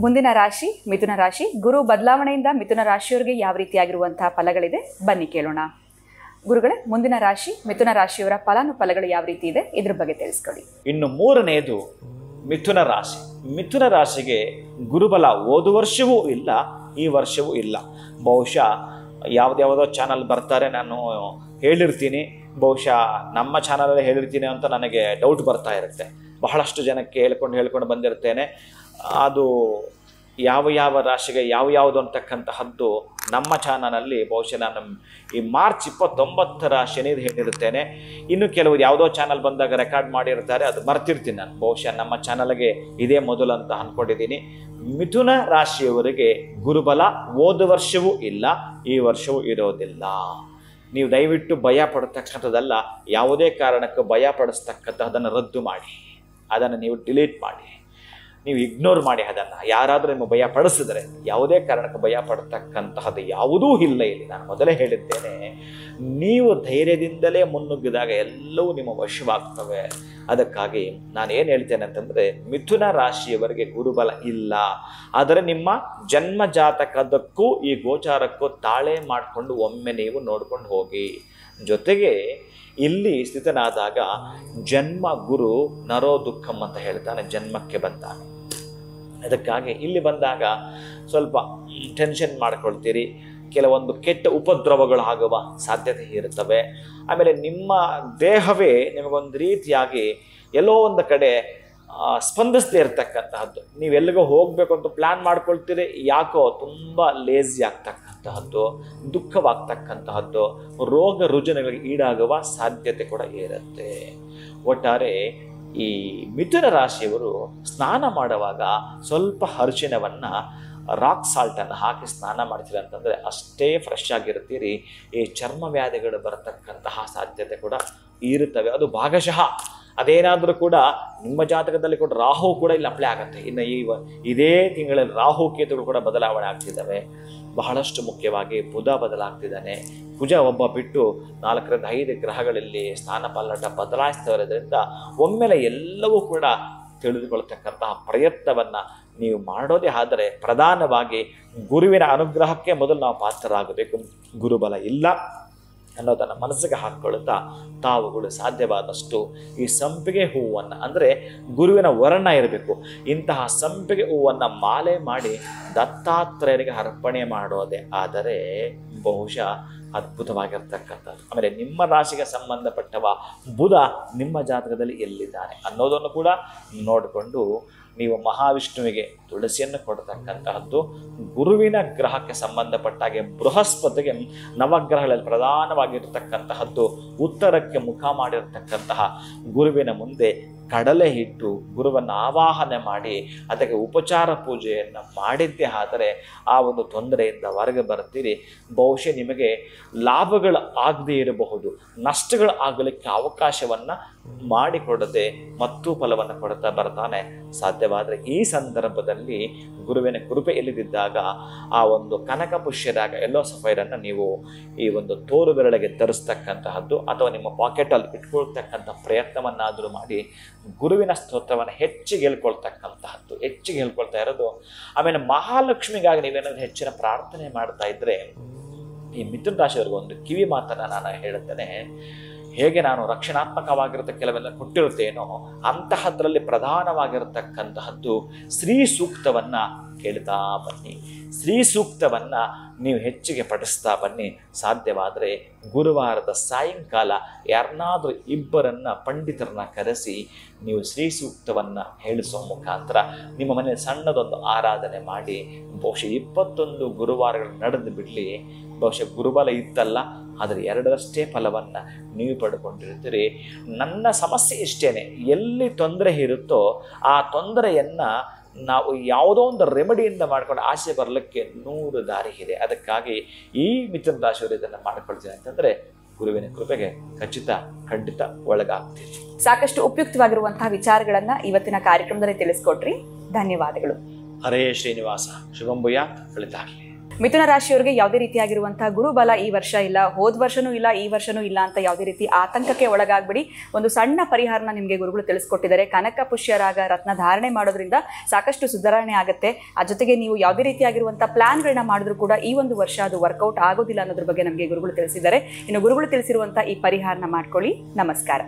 ಮುಂದಿನ ರಾಶಿ ಮಿಥುನ ರಾಶಿ. ಗುರು ಬದಲಾವಣೆಯಿಂದ ಮಿಥುನ ರಾಶಿಯವರಿಗೆ ಯಾವ ರೀತಿಯಾಗಿರುವಂತಹ ಫಲಗಳಿದೆ ಬನ್ನಿ ಕೇಳೋಣ. ಗುರುಗಳೇ, ಮುಂದಿನ ರಾಶಿ ಮಿಥುನ ರಾಶಿಯವರ ಫಲಾನುಫಲಗಳು ಯಾವ ರೀತಿ ಇದೆ ಇದ್ರ ಬಗ್ಗೆ ತಿಳಿಸ್ಕೊಡಿ. ಇನ್ನು ಮೂರನೆಯದು ಮಿಥುನ ರಾಶಿ. ಮಿಥುನ ರಾಶಿಗೆ ಗುರುಬಲ ಹೋದ ವರ್ಷವೂ ಇಲ್ಲ, ಈ ವರ್ಷವೂ ಇಲ್ಲ. ಬಹುಶಃ ಯಾವುದ್ಯಾವುದೋ ಚಾನಲ್ ಬರ್ತಾರೆ, ನಾನು ಹೇಳಿರ್ತೀನಿ, ಬಹುಶಃ ನಮ್ಮ ಚಾನಲಲ್ಲಿ ಹೇಳಿರ್ತೀನಿ ಅಂತ ನನಗೆ ಡೌಟ್ ಬರ್ತಾ ಇರುತ್ತೆ. ಬಹಳಷ್ಟು ಜನಕ್ಕೆ ಹೇಳ್ಕೊಂಡು ಬಂದಿರ್ತೇನೆ. ಅದು ಯಾವ ರಾಶಿಗೆ ಯಾವುದು ಅಂತಕ್ಕಂತಹದ್ದು ನಮ್ಮ ಚಾನಲಲ್ಲಿ ಬಹುಶಃ ನಾನು ಈ ಮಾರ್ಚ್ 29ರ ಶನಿದು ಹೇಳಿರುತ್ತೇನೆ. ಇನ್ನು ಕೆಲವರು ಯಾವುದೋ ಚಾನಲ್ ಬಂದಾಗ ರೆಕಾರ್ಡ್ ಮಾಡಿರ್ತಾರೆ, ಅದು ಮರ್ತಿರ್ತೀನಿ ನಾನು. ಬಹುಶಃ ನಮ್ಮ ಚಾನಲ್ಗೆ ಇದೇ ಮೊದಲು ಅಂತ ಅಂದ್ಕೊಂಡಿದ್ದೀನಿ. ಮಿಥುನ ರಾಶಿಯವರಿಗೆ ಗುರುಬಲ ಹೋದ ವರ್ಷವೂ ಇಲ್ಲ, ಈ ವರ್ಷವೂ ಇರೋದಿಲ್ಲ. ನೀವು ದಯವಿಟ್ಟು ಭಯ ಪಡ್ತಕ್ಕಂಥದ್ದಲ್ಲ, ಯಾವುದೇ ಕಾರಣಕ್ಕೂ ಭಯ ಪಡಿಸ್ತಕ್ಕಂಥದ್ದನ್ನು ರದ್ದು ಮಾಡಿ, ಅದನ್ನು ನೀವು ಡಿಲೀಟ್ ಮಾಡಿ, ನೀವು ಇಗ್ನೋರ್ ಮಾಡಿ. ಅದನ್ನು ಯಾರಾದರೂ ನಿಮ್ಮ ಭಯ ಪಡಿಸಿದ್ರೆ ಯಾವುದೇ ಕಾರಣಕ್ಕೆ ಭಯ ಪಡ್ತಕ್ಕಂತಹದ್ದು ಯಾವುದೂ ಇಲ್ಲ ಇಲ್ಲಿ. ನಾನು ಮೊದಲೇ ಹೇಳಿದ್ದೇನೆ, ನೀವು ಧೈರ್ಯದಿಂದಲೇ ಮುನ್ನುಗ್ಗಿದಾಗ ಎಲ್ಲವೂ ನಿಮ್ಮ ವಶವಾಗ್ತವೆ. ಅದಕ್ಕಾಗಿ ನಾನು ಏನು ಹೇಳ್ತೇನೆ ಅಂತಂದರೆ, ಮಿಥುನ ರಾಶಿಯವರಿಗೆ ಗುರುಬಲ ಇಲ್ಲ, ಆದರೆ ನಿಮ್ಮ ಜನ್ಮ ಜಾತಕದಕ್ಕೂ ಈ ಗೋಚಾರಕ್ಕೂ ತಾಳೆ ಮಾಡಿಕೊಂಡು ಒಮ್ಮೆ ನೀವು ನೋಡ್ಕೊಂಡು ಹೋಗಿ. ಜೊತೆಗೆ ಇಲ್ಲಿ ಸ್ಥಿತನಾದಾಗ ಜನ್ಮ ಗುರು ನರೋ ದುಃಖಂ ಅಂತ ಹೇಳ್ತಾನೆ, ಜನ್ಮಕ್ಕೆ ಬಂದಾಗ. ಅದಕ್ಕಾಗಿ ಇಲ್ಲಿ ಬಂದಾಗ ಸ್ವಲ್ಪ ಟೆನ್ಷನ್ ಮಾಡ್ಕೊಳ್ತೀರಿ, ಕೆಲವೊಂದು ಕೆಟ್ಟ ಉಪದ್ರವಗಳು ಆಗುವ ಸಾಧ್ಯತೆ ಇರುತ್ತವೆ. ಆಮೇಲೆ ನಿಮ್ಮ ದೇಹವೇ ನಿಮಗೊಂದು ರೀತಿಯಾಗಿ ಎಲ್ಲೋ ಒಂದು ಕಡೆ ಸ್ಪಂದಿಸದೇ ಇರತಕ್ಕಂತಹದ್ದು. ನೀವೆಲ್ಲಿಗೋ ಹೋಗಬೇಕು ಅಂತ ಪ್ಲ್ಯಾನ್ ಮಾಡ್ಕೊಳ್ತೀರಿ, ಯಾಕೋ ತುಂಬ ಲೇಜಿ ಆಗ್ತಕ್ಕಂತಹದ್ದು, ದುಃಖವಾಗ್ತಕ್ಕಂತಹದ್ದು, ರೋಗ ರುಜಿನಗಳಿಗೆ ಈಡಾಗುವ ಸಾಧ್ಯತೆ ಕೂಡ ಇರುತ್ತೆ. ಒಟ್ಟಾರೆ ಈ ಮಿಥುನ ರಾಶಿಯವರು ಸ್ನಾನ ಮಾಡುವಾಗ ಸ್ವಲ್ಪ ಅರಿಶಿಣವನ್ನು, ರಾಕ್ ಸಾಲ್ಟನ್ನು ಹಾಕಿ ಸ್ನಾನ ಮಾಡ್ತೀರಿ ಅಂತಂದರೆ ಅಷ್ಟೇ ಫ್ರೆಶ್ ಆಗಿರ್ತೀರಿ. ಈ ಚರ್ಮ ವ್ಯಾಧಿಗಳು ಬರತಕ್ಕಂತಹ ಸಾಧ್ಯತೆ ಕೂಡ ಇರುತ್ತವೆ. ಅದು ಭಾಗಶಃ ಅದೇನಾದರೂ ಕೂಡ ನಿಮ್ಮ ಜಾತಕದಲ್ಲಿ ಕೂಡ ರಾಹು ಕೂಡ ಇಲ್ಲಿ ಅಪ್ಲೈ ಆಗುತ್ತೆ. ಇನ್ನು ಇದೇ ತಿಂಗಳಲ್ಲಿ ರಾಹು ಕೇತುಗಳು ಕೂಡ ಬದಲಾವಣೆ ಆಗ್ತಿದ್ದಾವೆ. ಬಹಳಷ್ಟು ಮುಖ್ಯವಾಗಿ ಬುಧ ಬದಲಾಗ್ತಿದ್ದಾನೆ. ಕುಜ ಒಬ್ಬ ಬಿಟ್ಟು 4ರಿಂದ 5 ಗ್ರಹಗಳಲ್ಲಿ ಸ್ಥಾನ ಪಲ್ಲಟ ಬದಲಾಯಿಸ್ತಾ ಇರೋದ್ರಿಂದ ಒಮ್ಮೆಲೆ ಎಲ್ಲವೂ ಕೂಡ ತಿಳಿದುಕೊಳ್ತಕ್ಕಂತಹ ಪ್ರಯತ್ನವನ್ನು ನೀವು ಮಾಡೋದೇ ಆದರೆ ಪ್ರಧಾನವಾಗಿ ಗುರುವಿನ ಅನುಗ್ರಹಕ್ಕೆ ಮೊದಲು ನಾವು ಪಾತ್ರರಾಗಬೇಕು. ಗುರುಬಲ ಇಲ್ಲ ಅನ್ನೋದನ್ನು ಮನಸ್ಸಿಗೆ ಹಾಕ್ಕೊಳ್ತಾ ತಾವುಗಳು ಸಾಧ್ಯವಾದಷ್ಟು ಈ ಸಂಪಿಗೆ ಹೂವನ್ನು, ಅಂದರೆ ಗುರುವಿನ ವರ್ಣ ಇರಬೇಕು, ಇಂತಹ ಸಂಪಿಗೆ ಹೂವನ್ನು ಮಾಲೆ ಮಾಡಿ ದತ್ತಾತ್ರೇಯರಿಗೆ ಅರ್ಪಣೆ ಮಾಡೋದೇ ಆದರೆ ಬಹುಶಃ ಅದ್ಭುತವಾಗಿರ್ತಕ್ಕಂಥದ್ದು. ಆಮೇಲೆ ನಿಮ್ಮ ರಾಶಿಗೆ ಸಂಬಂಧಪಟ್ಟವ ಬುಧ ನಿಮ್ಮ ಜಾತಕದಲ್ಲಿ ಎಲ್ಲಿದ್ದಾನೆ ಅನ್ನೋದನ್ನು ಕೂಡ ನೋಡಿಕೊಂಡು ನೀವು ಮಹಾವಿಷ್ಣುವಿಗೆ ತುಳಸಿಯನ್ನು ಕೊಡ್ತಕ್ಕಂತಹದ್ದು. ಗುರುವಿನ ಗ್ರಹಕ್ಕೆ ಸಂಬಂಧಪಟ್ಟಾಗೆ ಬೃಹಸ್ಪತಿಗೆ ನವಗ್ರಹಗಳಲ್ಲಿ ಪ್ರಧಾನವಾಗಿರ್ತಕ್ಕಂತಹದ್ದು ಉತ್ತರಕ್ಕೆ ಮುಖ ಮಾಡಿರ್ತಕ್ಕಂತಹ ಗುರುವಿನ ಮುಂದೆ ಕಡಲೆ ಇಟ್ಟು ಗುರುವನ್ನು ಆವಾಹನೆ ಮಾಡಿ ಅದಕ್ಕೆ ಉಪಚಾರ ಪೂಜೆಯನ್ನು ಮಾಡಿದ್ದೇ ಆದರೆ ಆ ಒಂದು ತೊಂದರೆಯಿಂದ ಹೊರಗೆ ಬರ್ತೀರಿ. ಬಹುಶಃ ನಿಮಗೆ ಲಾಭಗಳು ಆಗದೇ ಇರಬಹುದು, ನಷ್ಟಗಳು ಆಗಲಿಕ್ಕೆ ಅವಕಾಶವನ್ನು ಮಾಡಿಕೊಡದೆ ಮತ್ತೂ ಫಲವನ್ನು ಕೊಡ್ತಾ ಬರ್ತಾನೆ. ಸಾಧ್ಯವಾದರೆ ಈ ಸಂದರ್ಭದಲ್ಲಿ ಗುರುವಿನ ಕೃಪೆ ಇಲ್ಲದಿದ್ದಾಗ ಆ ಒಂದು ಕನಕ ಪುಷ್ಯರಾಗ ಎಲ್ಲೋ ಸಫೈರನ್ನು ನೀವು ಈ ಒಂದು ತೋರು ಬೆರಳಿಗೆ ಧರಿಸ್ತಕ್ಕಂತಹದ್ದು ಅಥವಾ ನಿಮ್ಮ ಪಾಕೆಟಲ್ಲಿ ಇಟ್ಕೊಳ್ತಕ್ಕಂಥ ಪ್ರಯತ್ನವನ್ನಾದರೂ ಮಾಡಿ ಗುರುವಿನ ಸ್ತೋತ್ರವನ್ನು ಹೆಚ್ಚಿಗೆ ಹೇಳ್ಕೊಳ್ತಕ್ಕಂತಹದ್ದು, ಹೆಚ್ಚಿಗೆ ಹೇಳ್ಕೊಳ್ತಾ ಇರೋದು. ಆಮೇಲೆ ಮಹಾಲಕ್ಷ್ಮಿಗಾಗಿ ನೀವೇನಾದರೂ ಹೆಚ್ಚಿನ ಪ್ರಾರ್ಥನೆ ಮಾಡ್ತಾ ಇದ್ದರೆ ಈ ಮಿಥುನ ರಾಶಿಯವರೆಗೂ ಒಂದು ಕಿವಿ ಮಾತನ್ನು ನಾನು ಹೇಳುತ್ತೇನೆ. ಹೇಗೆ ನಾನು ರಕ್ಷಣಾತ್ಮಕವಾಗಿರುತ್ತೆ ಕೆಲವೆಲ್ಲ ಕೊಟ್ಟಿರುತ್ತೇನೋ ಅಂತಹದ್ರಲ್ಲಿ ಪ್ರಧಾನವಾಗಿರತಕ್ಕಂತಹದ್ದು ಶ್ರೀ ಸೂಕ್ತವನ್ನು ಕೇಳ್ತಾ ಬನ್ನಿ. ಶ್ರೀ ಸೂಕ್ತವನ್ನು ನೀವು ಹೆಚ್ಚಿಗೆ ಪಠಿಸ್ತಾ ಬನ್ನಿ. ಸಾಧ್ಯವಾದರೆ ಗುರುವಾರದ ಸಾಯಂಕಾಲ ಯಾರನ್ನಾದರೂ ಇಬ್ಬರನ್ನು ಪಂಡಿತರನ್ನ ಕರೆಸಿ ನೀವು ಶ್ರೀ ಸೂಕ್ತವನ್ನು ಹೇಳಿಸುವ ಮುಖಾಂತರ ನಿಮ್ಮ ಮನೆ ಸಣ್ಣದೊಂದು ಆರಾಧನೆ ಮಾಡಿ ಬಹುಶಃ 21 ಗುರುವಾರಗಳು ನಡೆದು ಬಿಡಲಿ. ಬಹುಶಃ ಗುರುಬಲ ಇತ್ತಲ್ಲ, ಆದರೆ 2ರಷ್ಟೇ ಫಲವನ್ನು ನೀವು ಪಡ್ಕೊಂಡಿರ್ತೀರಿ. ನನ್ನ ಸಮಸ್ಯೆ ಇಷ್ಟೇ, ಎಲ್ಲಿ ತೊಂದರೆ ಇರುತ್ತೋ ಆ ತೊಂದರೆಯನ್ನು ನಾವು ಯಾವುದೋ ಒಂದು ರೆಮಿಡಿಯಿಂದ ಮಾಡ್ಕೊಂಡು ಆಸೆ ಬರಲಿಕ್ಕೆ 100 ದಾರಿ ಇದೆ. ಅದಕ್ಕಾಗಿ ಈ ಮಿಥುನ ರಾಶಿಯವರು ಇದನ್ನು ಮಾಡ್ಕೊಳ್ತೀನಿ ಅಂತಂದರೆ ಗುರುವಿನ ಕೃಪೆಗೆ ಖಂಡಿತ ಒಳಗಾಗ್ತೀರಿ. ಸಾಕಷ್ಟು ಉಪಯುಕ್ತವಾಗಿರುವಂತಹ ವಿಚಾರಗಳನ್ನು ಇವತ್ತಿನ ಕಾರ್ಯಕ್ರಮದಲ್ಲಿ ತಿಳಿಸ್ಕೊಟ್ರಿ. ಧನ್ಯವಾದಗಳು. ಹರೇ ಶ್ರೀನಿವಾಸ. ಶುಭಂ ಭೂಯಾತ್. ಒಳಿತಾಗಲಿ. ಮಿಥುನ ರಾಶಿಯವರಿಗೆ ಯಾವುದೇ ರೀತಿಯಾಗಿರುವಂತಹ ಗುರುಬಲ ಈ ವರ್ಷ ಇಲ್ಲ, ಹೋದ ವರ್ಷನೂ ಇಲ್ಲ, ಈ ವರ್ಷನೂ ಇಲ್ಲ ಅಂತ ಯಾವುದೇ ರೀತಿ ಆತಂಕಕ್ಕೆ ಒಳಗಾಗ್ಬಿಡಿ. ಒಂದು ಸಣ್ಣ ಪರಿಹಾರನ ನಿಮಗೆ ಗುರುಗಳು ತಿಳಿಸ್ಕೊಟ್ಟಿದ್ದಾರೆ. ಕನಕ ಪುಷ್ಯರಾಗ ರತ್ನ ಧಾರಣೆ ಮಾಡೋದ್ರಿಂದ ಸಾಕಷ್ಟು ಸುಧಾರಣೆ ಆಗುತ್ತೆ. ಆ ಜೊತೆಗೆ ನೀವು ಯಾವುದೇ ರೀತಿಯಾಗಿರುವಂತಹ ಪ್ಲಾನ್ಗಳನ್ನ ಮಾಡಿದ್ರು ಕೂಡ ಈ ಒಂದು ವರ್ಷ ಅದು ವರ್ಕೌಟ್ ಆಗೋದಿಲ್ಲ ಅನ್ನೋದ್ರ ಬಗ್ಗೆ ನಮಗೆ ಗುರುಗಳು ತಿಳಿಸಿದ್ದಾರೆ. ಇನ್ನು ಗುರುಗಳು ತಿಳಿಸಿರುವಂತಹ ಈ ಪರಿಹಾರನ ಮಾಡ್ಕೊಳ್ಳಿ. ನಮಸ್ಕಾರ.